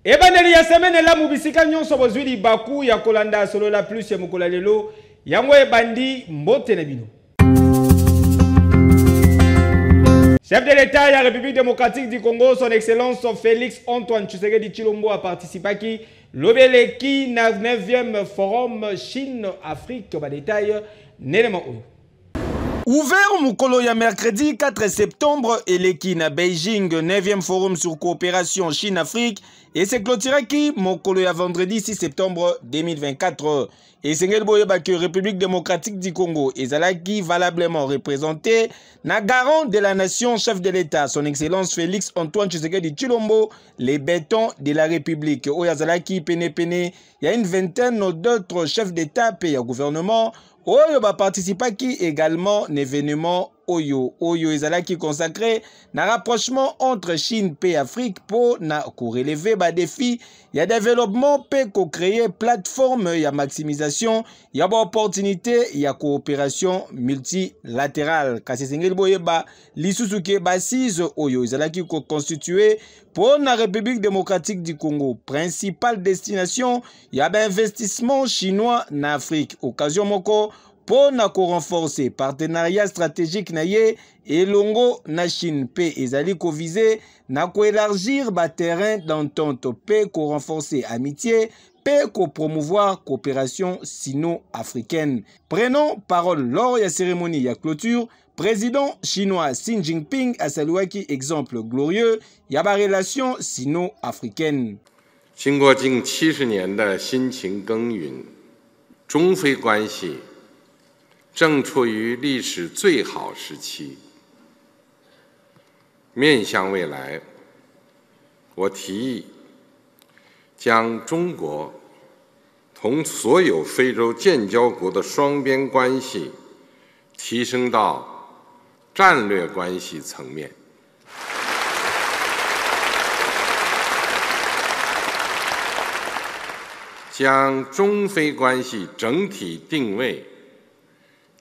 Ebaneli ya semaine la mubisika nyonso bozwili baku ya kolanda solo la plus ya mukola lelo yango ebandi mbote na bino. Chef de l'État de la République démocratique du Congo, son Excellence Félix Antoine Tshisekedi Tshilombo a participé l'obeleki na 9e forum Chine-Afrique. Ba détail nélément. Ouvert mukolo ya mercredi 4 septembre, eleki na Beijing 9e forum sur coopération Chine-Afrique et se clôturé qui mukolo ya vendredi 6 septembre 2024. Et Sengel Boyeba que République démocratique du Congo ezalaki valablement représenté na garant de la nation, chef de l'État, son Excellence Félix Antoine Tshisekedi Tshilombo, les bétons de la République. Oyazalaki pene pene, il y a une vingtaine d'autres chefs d'État et de gouvernement. Oyo ba participa qui également l'événement Oyo ezalaki consacré na rapprochement entre Chine et Afrique pour na relever ba défi ya développement pe ko créer plateforme ya maximisation ya ba opportunité ya coopération multilatérale. Kasi sengeli boyeba lisusu ke basise Oyo ezalaki ko constituer pour la République démocratique du Congo, principale destination ya ba investissement chinois na Afrique. Occasion moko pour na ko renforcer partenariat stratégique na ye elongo na Chine pe ezali ko viser na ko élargir ba terrain d'entente pe ko renforcer amitié pe ko promouvoir coopération sino-africaine. Prenons parole lors ya cérémonie ya clôture. Président chinois Xi Jinping a salué qui exemple glorieux ya ba relation sino-africaine. 经过近70年的辛勤耕耘，中非关系正处于历史最好时期。面向未来，我提议将中国同所有非洲建交国的双边关系提升到战略关系层面，将中非关系整体定位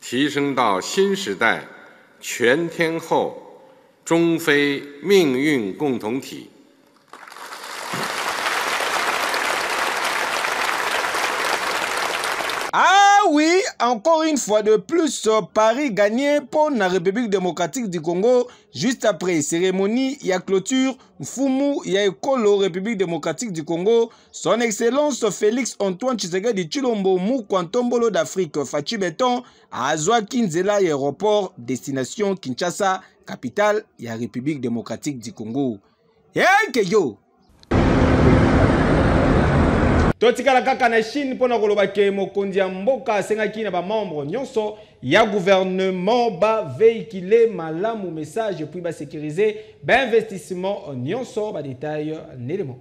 提升到新时代全天候中非命运共同体。Ah oui, encore une fois de plus, Paris gagné pour la République démocratique du Congo. Juste après cérémonie, il y a clôture, Mfumu, il y a écolo République démocratique du Congo. Son Excellence Félix Antoine Tshisekedi Tshilombo Mukwantombolo d'Afrique, Fachi Beton, à Azwa Kinzela aéroport, destination Kinshasa, capitale, il y a République démocratique du Congo. Yo! Totikala kaka na Chine pona koloba ke mokonzi ya mboka sengaki na ba membre nyonso ya gouvernement ba véhiculer malamu message puis ba sécuriser ba investissement nyonso ba détail nélément.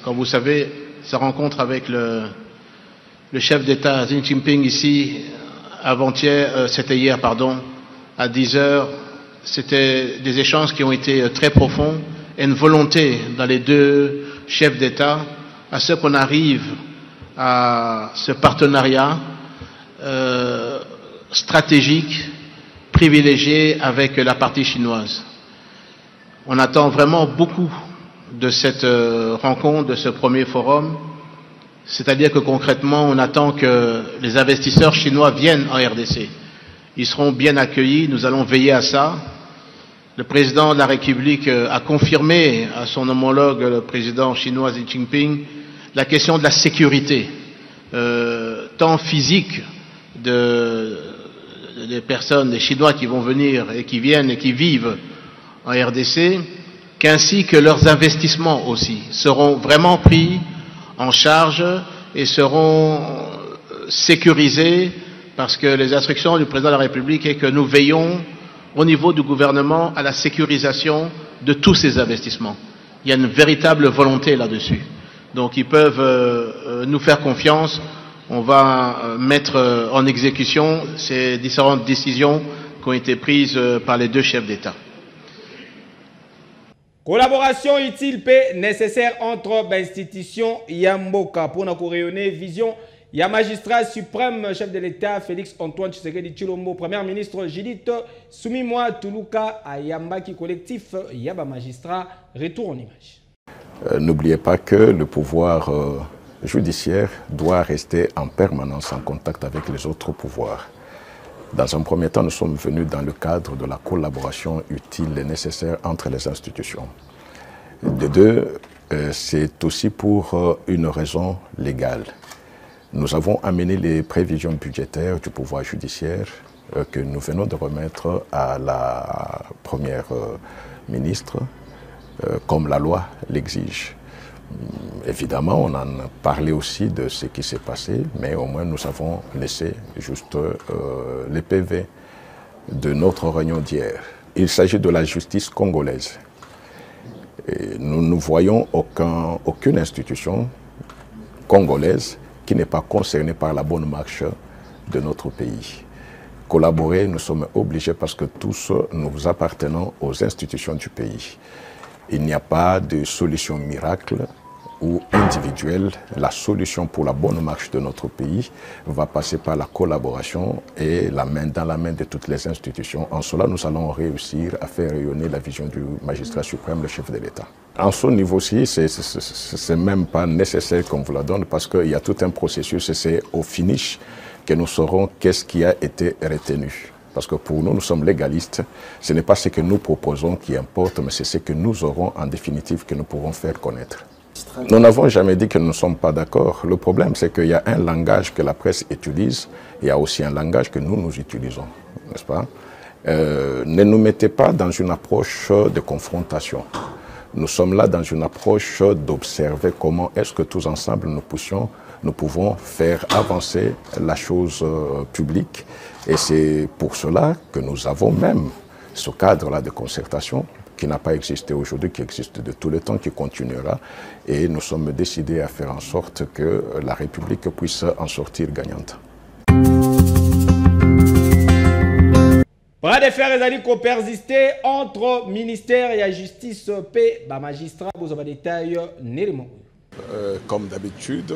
Comme vous savez, sa rencontre avec le chef d'État Xi Jinping ici avant-hier, c'était hier pardon, à 10h, c'était des échanges qui ont été très profonds et une volonté dans les deux chefs d'État à ce qu'on arrive à ce partenariat stratégique, privilégié avec la partie chinoise. On attend vraiment beaucoup de cette rencontre, de ce premier forum, c'est-à-dire que concrètement, on attend que les investisseurs chinois viennent en RDC. Ils seront bien accueillis, nous allons veiller à ça. Le président de la République a confirmé à son homologue, le président chinois Xi Jinping, la question de la sécurité, tant physique des personnes, des Chinois qui vont venir et qui viennent et qui vivent en RDC, qu'ainsi que leurs investissements aussi seront vraiment pris en charge et seront sécurisés parce que les instructions du président de la République est que nous veillons au niveau du gouvernement à la sécurisation de tous ces investissements. Il y a une véritable volonté là-dessus. Donc ils peuvent nous faire confiance. On va mettre en exécution ces différentes décisions qui ont été prises par les deux chefs d'État. Collaboration utile et nécessaire entre institutions Yamboka pour nous rayonner vision. Il y a magistrat suprême, chef de l'État, Félix Antoine Tshisekedi Tshilombo, premier ministre Judith Suminwa Tuluka, Ayambaki collectif, Yaba magistrat, retour en image. N'oubliez pas que le pouvoir judiciaire doit rester en permanence en contact avec les autres pouvoirs. Dans un premier temps, nous sommes venus dans le cadre de la collaboration utile et nécessaire entre les institutions. De deux, c'est aussi pour une raison légale. Nous avons amené les prévisions budgétaires du pouvoir judiciaire que nous venons de remettre à la première ministre, comme la loi l'exige. Évidemment, on en a parlé aussi de ce qui s'est passé, mais au moins nous avons laissé juste les PV de notre réunion d'hier. Il s'agit de la justice congolaise. Et nous ne voyons aucune institution congolaise qui n'est pas concernée par la bonne marche de notre pays. Collaborer, nous sommes obligés parce que tous nous appartenons aux institutions du pays. Il n'y a pas de solution miracle ou individuelle. La solution pour la bonne marche de notre pays va passer par la collaboration et la main dans la main de toutes les institutions. En cela, nous allons réussir à faire rayonner la vision du magistrat suprême, le chef de l'État. En ce niveau-ci, c'est même pas nécessaire qu'on vous la donne parce qu'il y a tout un processus et c'est au finish que nous saurons qu'est-ce qui a été retenu. Parce que pour nous, nous sommes légalistes. Ce n'est pas ce que nous proposons qui importe, mais c'est ce que nous aurons en définitive que nous pourrons faire connaître. Nous n'avons jamais dit que nous ne sommes pas d'accord. Le problème, c'est qu'il y a un langage que la presse utilise, il y a aussi un langage que nous utilisons, n'est-ce pas? Ne nous mettez pas dans une approche de confrontation. Nous sommes là dans une approche d'observer comment est-ce que tous ensemble nous pouvons faire avancer la chose publique. Et c'est pour cela que nous avons même ce cadre-là de concertation qui n'a pas existé aujourd'hui, qui existe de tout le temps, qui continuera. Et nous sommes décidés à faire en sorte que la République puisse en sortir gagnante. Bras de fer ezali ko persister entre ministère et la justice et magistrat. Vous avez des détails nécessairement. Comme d'habitude,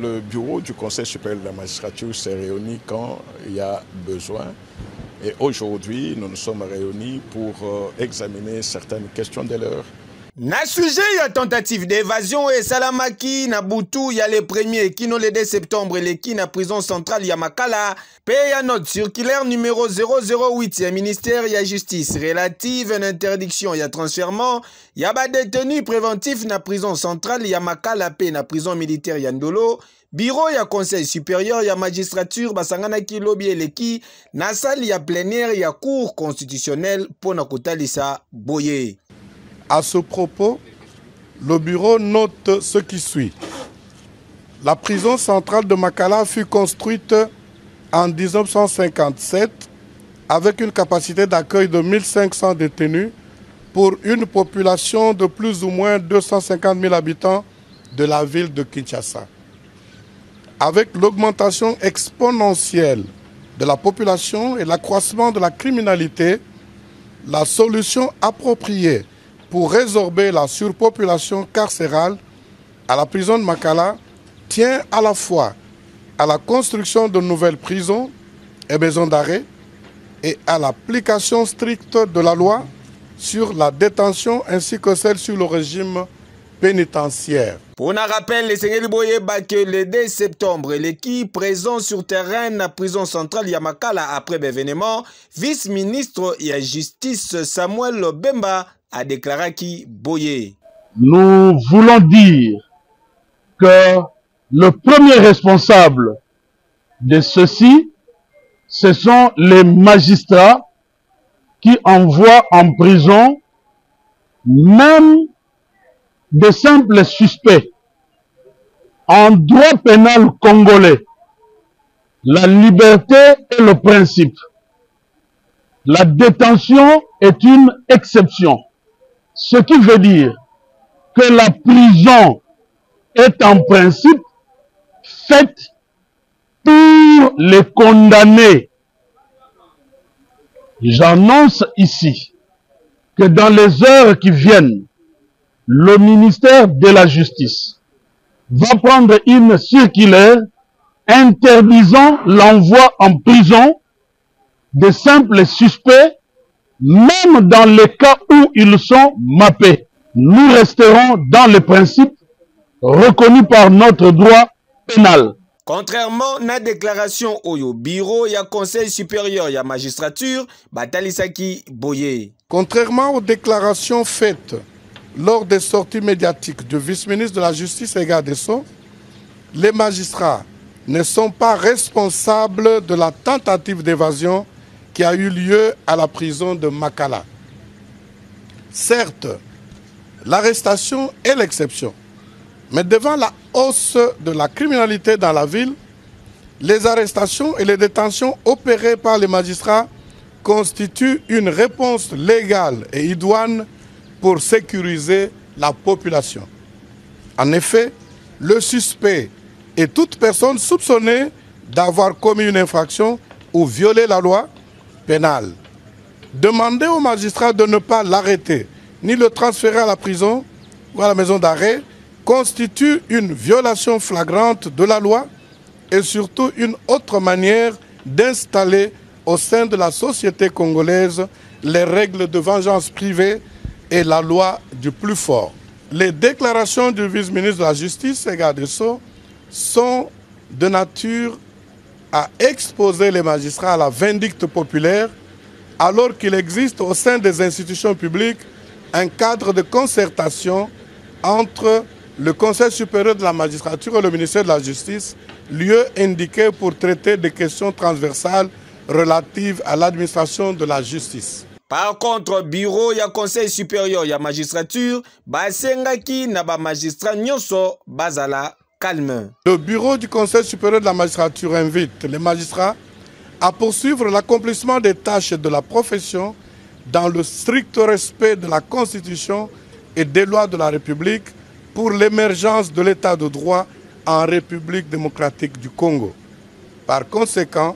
le bureau du Conseil supérieur de la magistrature s'est réuni quand il y a besoin. Et aujourd'hui, nous nous sommes réunis pour examiner certaines questions de l'heure. Na sujet ya tentative d'évasion et Salamaki na Boutou ya le 1er qui le 2 septembre et qui na prison centrale ya Makala paye ya note circulaire numéro 008 ya ministère ya justice relative à l'interdiction ya transfèrement ya ba détenu préventif na prison centrale ya Makala pe na prison militaire ya Ndolo. Bureau ya conseil supérieur ya magistrature basangana ki lobi eleki na salle ya plénière ya cour constitutionnelle pour na kotalisa boye. À ce propos, le bureau note ce qui suit. La prison centrale de Makala fut construite en 1957 avec une capacité d'accueil de 1500 détenus pour une population de plus ou moins 250 000 habitants de la ville de Kinshasa. Avec l'augmentation exponentielle de la population et l'accroissement de la criminalité, la solution appropriée pour résorber la surpopulation carcérale à la prison de Makala tient à la fois à la construction de nouvelles prisons et maisons d'arrêt et à l'application stricte de la loi sur la détention ainsi que celle sur le régime pénitentiaire. Pour un rappel, les Seigneurs Boyeba que le 2 septembre, l'équipe présent sur terrain à la prison centrale Yamakala après l'événement, vice-ministre de la Justice Samuel Bemba a déclaré qui Boye. Nous voulons dire que le premier responsable de ceci, ce sont les magistrats qui envoient en prison même de simples suspects En droit pénal congolais, la liberté est le principe. La détention est une exception. Ce qui veut dire que la prison est en principe faite pour les condamnés. J'annonce ici que dans les heures qui viennent, le ministère de la Justice va prendre une circulaire interdisant l'envoi en prison de simples suspects, même dans les cas où ils sont mappés. Nous resterons dans les principes reconnus par notre droit pénal. Contrairement à la déclaration au bureau et au Conseil supérieur et à la magistrature, Batalisaki Boye. Contrairement aux déclarations faites lors des sorties médiatiques du vice-ministre de la Justice et garde des Sceaux, les magistrats ne sont pas responsables de la tentative d'évasion qui a eu lieu à la prison de Makala. Certes, l'arrestation est l'exception, mais devant la hausse de la criminalité dans la ville, les arrestations et les détentions opérées par les magistrats constituent une réponse légale et idoine pour sécuriser la population. En effet, le suspect et toute personne soupçonnée d'avoir commis une infraction ou violé la loi pénale. Demander aux magistrats de ne pas l'arrêter ni le transférer à la prison ou à la maison d'arrêt constitue une violation flagrante de la loi et surtout une autre manière d'installer au sein de la société congolaise les règles de vengeance privée et la loi du plus fort. Les déclarations du vice-ministre de la Justice et garde des Sceaux sont de nature à exposer les magistrats à la vindicte populaire alors qu'il existe au sein des institutions publiques un cadre de concertation entre le Conseil supérieur de la magistrature et le ministère de la Justice, lieu indiqué pour traiter des questions transversales relatives à l'administration de la justice. Par contre, bureau et conseil supérieur et la magistrature, basengaki na ba magistrat nyonso bazala calme. Le bureau du Conseil supérieur de la magistrature invite les magistrats à poursuivre l'accomplissement des tâches de la profession dans le strict respect de la Constitution et des lois de la République pour l'émergence de l'état de droit en République démocratique du Congo. Par conséquent,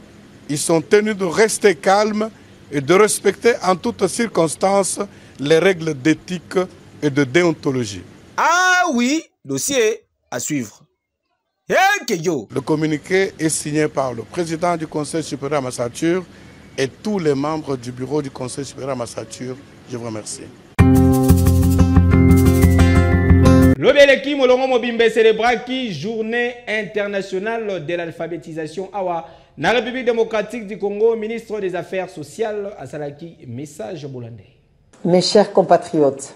ils sont tenus de rester calmes et de respecter en toutes circonstances les règles d'éthique et de déontologie. Ah oui, dossier à suivre. Le communiqué est signé par le président du Conseil supérieur à la magistrature et tous les membres du bureau du Conseil supérieur à la magistrature. Je vous remercie. Lobeleki Molongo Mobimbe célébraki journée internationale de l'alphabétisation awa na République démocratique du Congo, ministre des Affaires sociales Asalaki message Bolande. Mes chers compatriotes,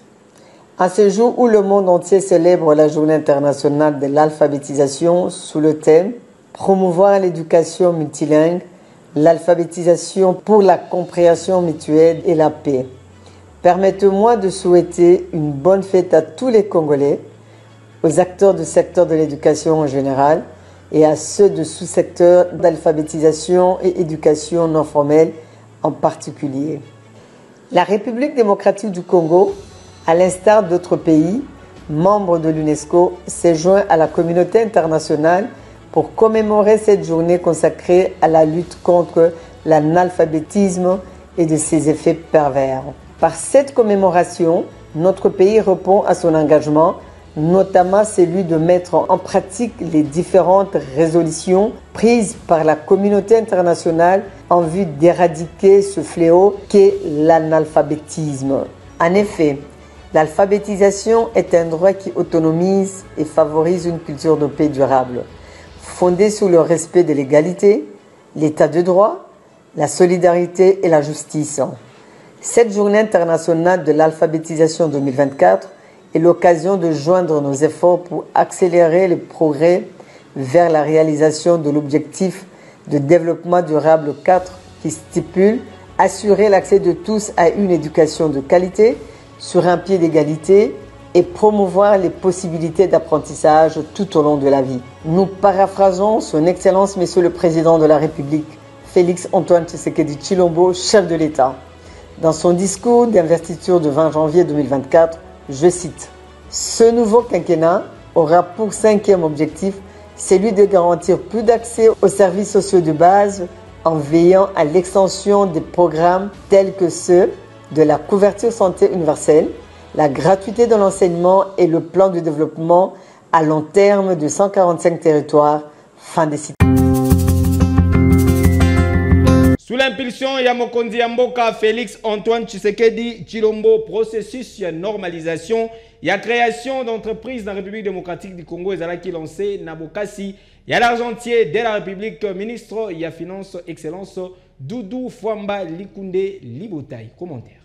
à ce jour où le monde entier célèbre la journée internationale de l'alphabétisation sous le thème promouvoir l'éducation multilingue, l'alphabétisation pour la compréhension mutuelle et la paix. Permettez-moi de souhaiter une bonne fête à tous les Congolais, aux acteurs du secteur de l'éducation en général et à ceux de sous-secteurs d'alphabétisation et éducation non formelle en particulier. La République démocratique du Congo, à l'instar d'autres pays, membres de l'UNESCO, s'est joint à la communauté internationale pour commémorer cette journée consacrée à la lutte contre l'analphabétisme et de ses effets pervers. Par cette commémoration, notre pays répond à son engagement, notamment celui de mettre en pratique les différentes résolutions prises par la communauté internationale en vue d'éradiquer ce fléau qu'est l'analphabétisme. En effet, l'alphabétisation est un droit qui autonomise et favorise une culture de paix durable, fondée sur le respect de l'égalité, l'état de droit, la solidarité et la justice. Cette journée internationale de l'alphabétisation 2024 est l'occasion de joindre nos efforts pour accélérer les progrès vers la réalisation de l'objectif de développement durable 4 qui stipule assurer l'accès de tous à une éducation de qualité sur un pied d'égalité, et promouvoir les possibilités d'apprentissage tout au long de la vie. Nous paraphrasons son Excellence Monsieur le Président de la République, Félix Antoine Tshisekedi Tshilombo, chef de l'État. Dans son discours d'investiture de 20 janvier 2024, je cite « Ce nouveau quinquennat aura pour 5e objectif celui de garantir plus d'accès aux services sociaux de base en veillant à l'extension des programmes tels que ceux de la couverture santé universelle, la gratuité de l'enseignement et le plan de développement à long terme de 145 territoires. » Fin des citations. Sous l'impulsion ya mokonzi ya mboka Félix Antoine Tshisekedi Tshilombo, processus ya normalisation ya création d'entreprises dans la République démocratique du Congo ezalaki lancé na bokasi ya l'argentier de la République, ministre ya finance excellence Doudou Fwamba Likunde Libotai. Commentaire.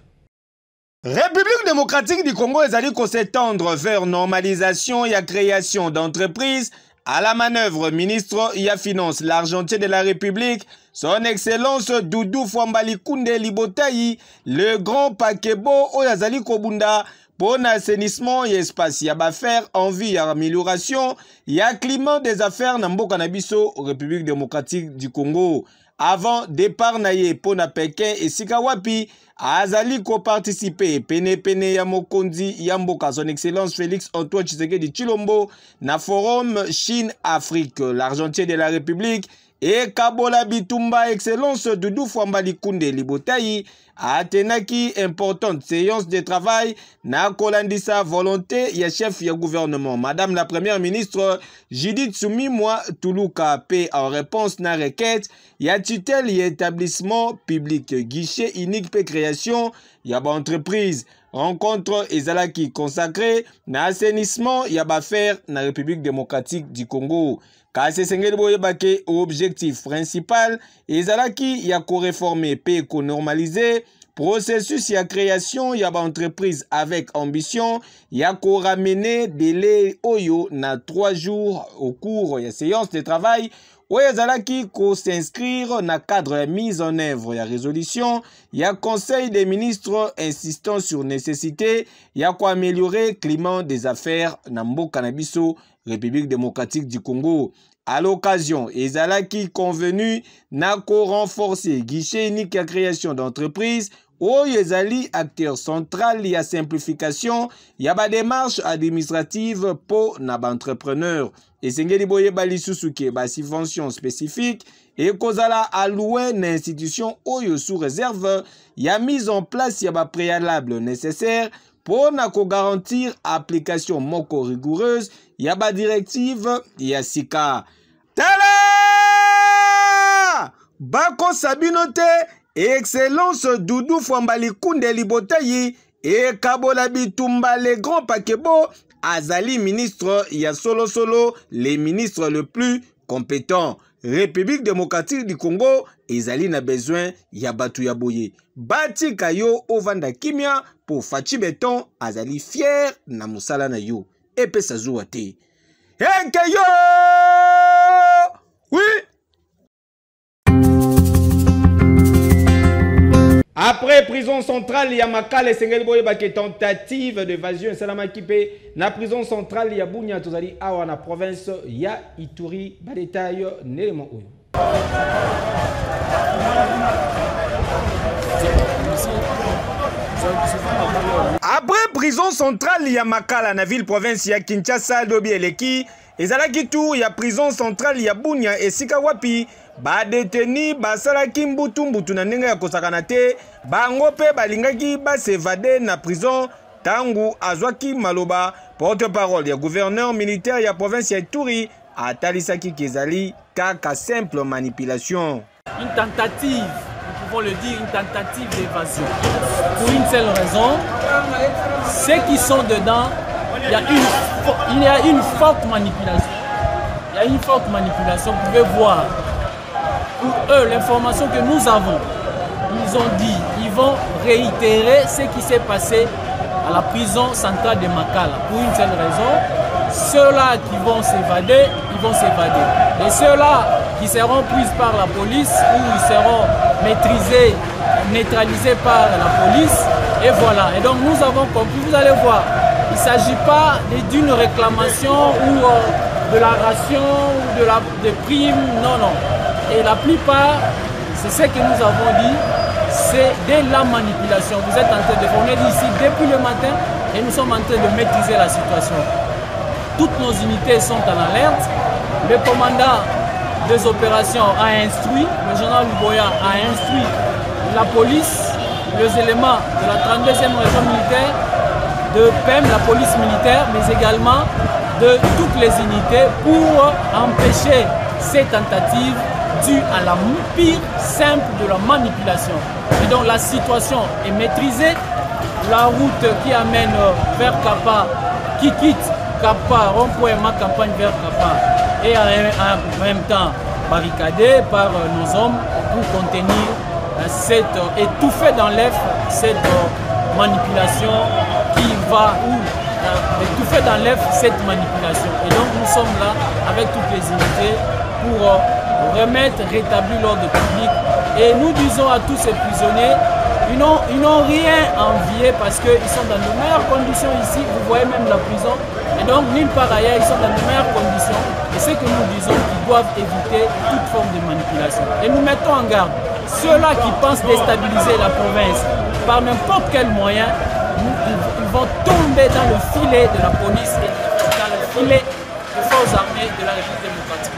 République démocratique du Congo ezali ko s'étendre vers normalisation et création d'entreprises. À la manœuvre, ministre ya finance, l'argentier de la République, son excellence Doudou Fwamba Likunde Libotai, le grand pakebo oyazali kobunda pour l'assainissement et espace ya faire envie ya amélioration ya climat des affaires na mboka na biso République démocratique du Congo. Avant départ naye pona Pékin et Sikawapi, azali ko participer pene ya mokonzi ya mboka son excellence Félix Antoine Tshisekedi Tshilombo na forum Chine-Afrique, l'argentier de la République et Kabola Bitumba excellence Doudou Fwamba Likunde Libotai atenaki importante séance de travail na kolandisa volonté ya chef ya gouvernement Madame la première ministre Judith Suminwa Tuluka P en réponse na requête ya tutelle ya établissement public guichet unique pe création ya ba entreprise rencontre ezalaki consacré na assainissement ya ba faire na République démocratique du Congo. Kasi sengeli boyebake objectif principal ezalaki ya ko réformer pe ko normaliser processus ya création ya ba entreprise avec ambition ya ko ramener délai oyo na 3 jours au cours ya séance de travail oyezalaki ko s'inscrire na cadre ya mise en œuvre ya résolution ya conseil des ministres insistant sur nécessité ya ko améliorer climat des affaires na mboka na biso République démocratique du Congo. À l'occasion, ezalaki convenu na ko renforcer guichet unique ya création d'entreprise oyezali acteur central ya simplification ya ba démarche administrative po na ba entrepreneur. Esengeli boyeba lisusu ke ba subvention spécifique et kozala alloué na institution oyo sous réserve ya mise en place ya ba préalable nécessaire pour na ko garantir application moko rigoureuse ya ba directive ya sika. Tala Bako Sabinote excellence Doudou Fwamba Likunde Libotai et Kabola Bitumba le grand pakebo azali ministre ya solo les ministres le plus compétents. République démocratique du Congo ezali na besoin ya batu ya boye. Bati kayo ovanda kimia pour Fachi Beton azali fier na musala na yo. Epe sazuwa te. Henke yo! Oui! Après prison centrale, il y a Makala et Sengel Boyebake tentative d'évasion. Salamaki pe na prison centrale, il y a Bunya Tozali Awa na province, il y a Ituri, Badetayo, Nélément Oyo. Après prison centrale, il y a Makala na ville province, il y a Kinshasa, Dobi Eleki. Ezalaki tout, il y a prison centrale, il y a Bunya et Sikawapi. Ba détenu basalaki mbutu na ndenge ya kosakana te bango pe balingaki ba s'évader na prison tangu azwaki maloba porte-parole ya gouverneur militaire ya province ya Ituri atalisaki kezali kaka simple manipulation. Une tentative, nous pouvons le dire, une tentative d'évasion. Pour une seule raison, ceux qui sont dedans, il y a une forte manipulation. Il y a une forte manipulation, vous pouvez voir. Pour eux, l'information que nous avons, ils ont dit, ils vont réitérer ce qui s'est passé à la prison centrale de Makala. Pour une seule raison, ceux-là qui vont s'évader, ils vont s'évader. Et ceux-là qui seront pris par la police ou ils seront maîtrisés, neutralisés par la police. Et voilà. Et donc nous avons compris, vous allez voir, ne s'agit pas d'une réclamation ou de la ration ou de primes, non, non. Et la plupart, c'est ce que nous avons dit, c'est de la manipulation. Vous êtes en train de... On est ici depuis le matin et nous sommes en train de maîtriser la situation. Toutes nos unités sont en alerte. Le commandant des opérations a instruit, le général Luboya a instruit la police, les éléments de la 32e région militaire, de PEM, la police militaire, mais également de toutes les unités pour empêcher ces tentatives dues à la pire simple de la manipulation. Et donc la situation est maîtrisée. La route qui amène vers Kapa, qui quitte Kapa, rond-point ma campagne vers Kapa, et en même temps barricadée par nos hommes pour contenir étouffer dans l'œuf cette manipulation qui va étouffer dans l'œuf cette manipulation. Et donc nous sommes là avec toutes les unités pour rétablir l'ordre public. Et nous disons à tous ces prisonniers, ils n'ont rien envié parce qu'ils sont dans de meilleures conditions ici. Vous voyez même la prison. Et donc nulle part ailleurs, ils sont dans de meilleures conditions. Et c'est que nous disons qu'ils doivent éviter toute forme de manipulation. Et nous mettons en garde ceux-là qui pensent déstabiliser la province par n'importe quel moyen, ils vont tomber dans le filet de la police et dans le filet des forces armées de la République démocratique.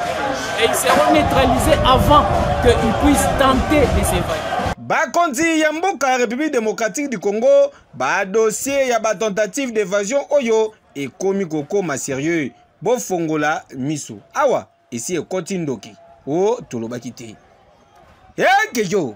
Et ils seront neutralisés avant qu'ils puissent tenter de s'évader. Bakonzi ya mboka République démocratique du Congo, ba dossier ya ba tentative d'évasion oyo ekomi kokoma sérieux. Bo fongola miso. Awa, ici e kotindoki. O tolobaki te. Kejo.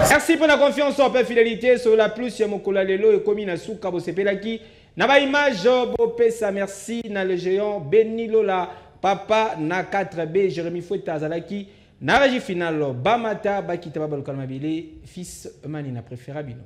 Merci pour la confiance en paix fidélité sur la plus ya mokola lelo et komi na suka bo sepelaki na ba image bo pesa merci na le géant Benilola papa na 4B Jérémy Foueta azalaki na régie finale Bamata bakita babalo kalmabile fils mani na préférabino.